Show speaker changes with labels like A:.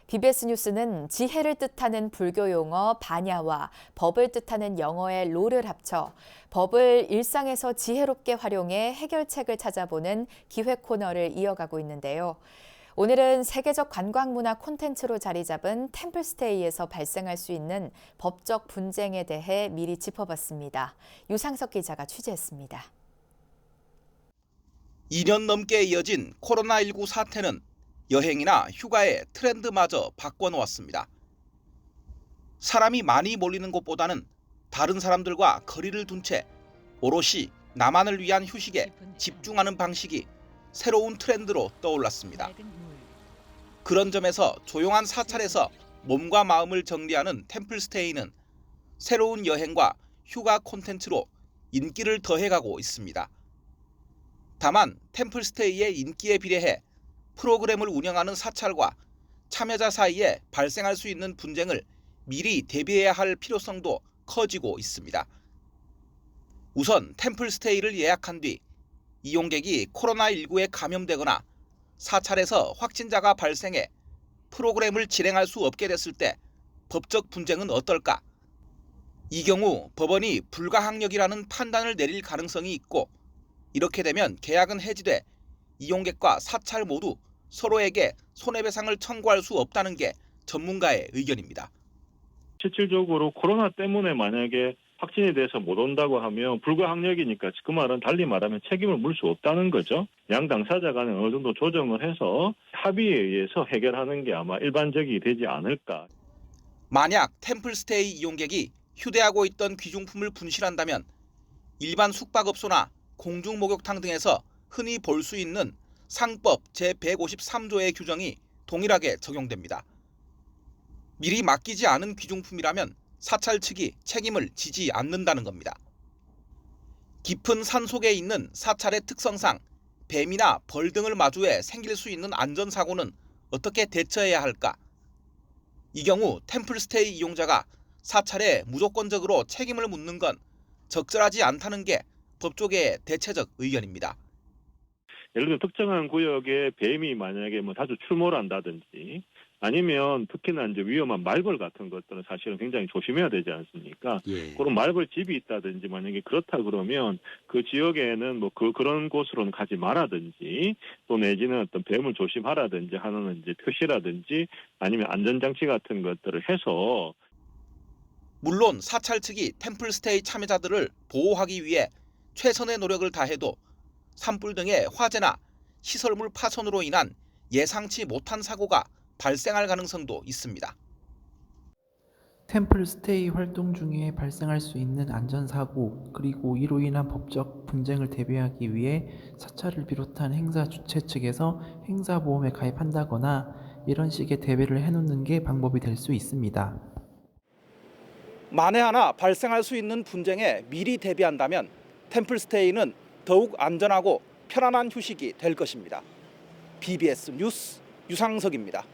A: BBS 뉴스는 지혜를 뜻하는 불교 용어 바냐와 법을 뜻하는 영어의 로를 합쳐 법을 일상에서 지혜롭게 활용해 해결책을 찾아보는 기획 코너를 이어가고 있는데요. 오늘은 세계적 관광문화 콘텐츠로 자리 잡은 템플스테이에서 발생할 수 있는 법적 분쟁에 대해 미리 짚어봤습니다. 유상석 기자가 취재했습니다.
B: 2년 넘게 이어진 코로나19 사태는 여행이나 휴가의 트렌드마저 바꿔놓았습니다. 사람이 많이 몰리는 곳보다는 다른 사람들과 거리를 둔 채 오롯이 나만을 위한 휴식에 집중하는 방식이 새로운 트렌드로 떠올랐습니다. 그런 점에서 조용한 사찰에서 몸과 마음을 정리하는 템플스테이는 새로운 여행과 휴가 콘텐츠로 인기를 더해가고 있습니다. 다만 템플스테이의 인기에 비례해 프로그램을 운영하는 사찰과 참여자 사이에 발생할 수 있는 분쟁을 미리 대비해야 할 필요성도 커지고 있습니다. 우선 템플스테이를 예약한 뒤 이용객이 코로나19에 감염되거나 사찰에서 확진자가 발생해 프로그램을 진행할 수 없게 됐을 때 법적 분쟁은 어떨까? 이 경우 법원이 불가항력이라는 판단을 내릴 가능성이 있고 이렇게 되면 계약은 해지돼 이용객과 사찰 모두 서로에게 손해배상을 청구할 수 없다는 게 전문가의 의견입니다.
C: 실질적으로 코로나 때문에 만약에 확진이 돼서 못 온다고 하면 불가항력이니까 그 말은 달리 말하면 책임을 물 수 없다는 거죠. 양 당사자 간에 어느 정도 조정을 해서 합의에 의해서 해결하는 게 아마 일반적이 되지 않을까.
B: 만약 템플스테이 이용객이 휴대하고 있던 귀중품을 분실한다면 일반 숙박업소나 공중목욕탕 등에서 흔히 볼 수 있는 상법 제153조의 규정이 동일하게 적용됩니다. 미리 맡기지 않은 귀중품이라면 사찰 측이 책임을 지지 않는다는 겁니다. 깊은 산 속에 있는 사찰의 특성상 뱀이나 벌 등을 마주해 생길 수 있는 안전사고는 어떻게 대처해야 할까? 이 경우 템플스테이 이용자가 사찰에 무조건적으로 책임을 묻는 건 적절하지 않다는 게 법조계의 대체적 의견입니다.
C: 예를 들어 특정한 구역에 뱀이 만약에 자주 출몰 한다든지 아니면 특히나 이제 위험한 말벌 같은 것들은 사실은 굉장히 조심해야 되지 않습니까? 그런 말벌집이 있다든지 만약에 그렇다 그러면 그 지역에는 그런 곳으로는 가지 말아든지 또 내지는 어떤 뱀을 조심하라든지 하는 이제 표시라든지 아니면 안전장치 같은 것들을 해서
B: 물론 사찰 측이 템플스테이 참여자들을 보호하기 위해 최선의 노력을 다해도 산불 등의 화재나 시설물 파손으로 인한 예상치 못한 사고가 발생할 가능성도 있습니다.
D: 템플스테이 활동 중에 발생할 수 있는 안전사고 그리고 이로 인한 법적 분쟁을 대비하기 위해 사찰을 비롯한 행사 주최 측에서 행사보험에 가입한다거나 이런 식의 대비를 해놓는 게 방법이 될 수 있습니다.
B: 만에 하나 발생할 수 있는 분쟁에 미리 대비한다면 템플스테이는 더욱 안전하고 편안한 휴식이 될 것입니다. BBS 뉴스 유상석입니다.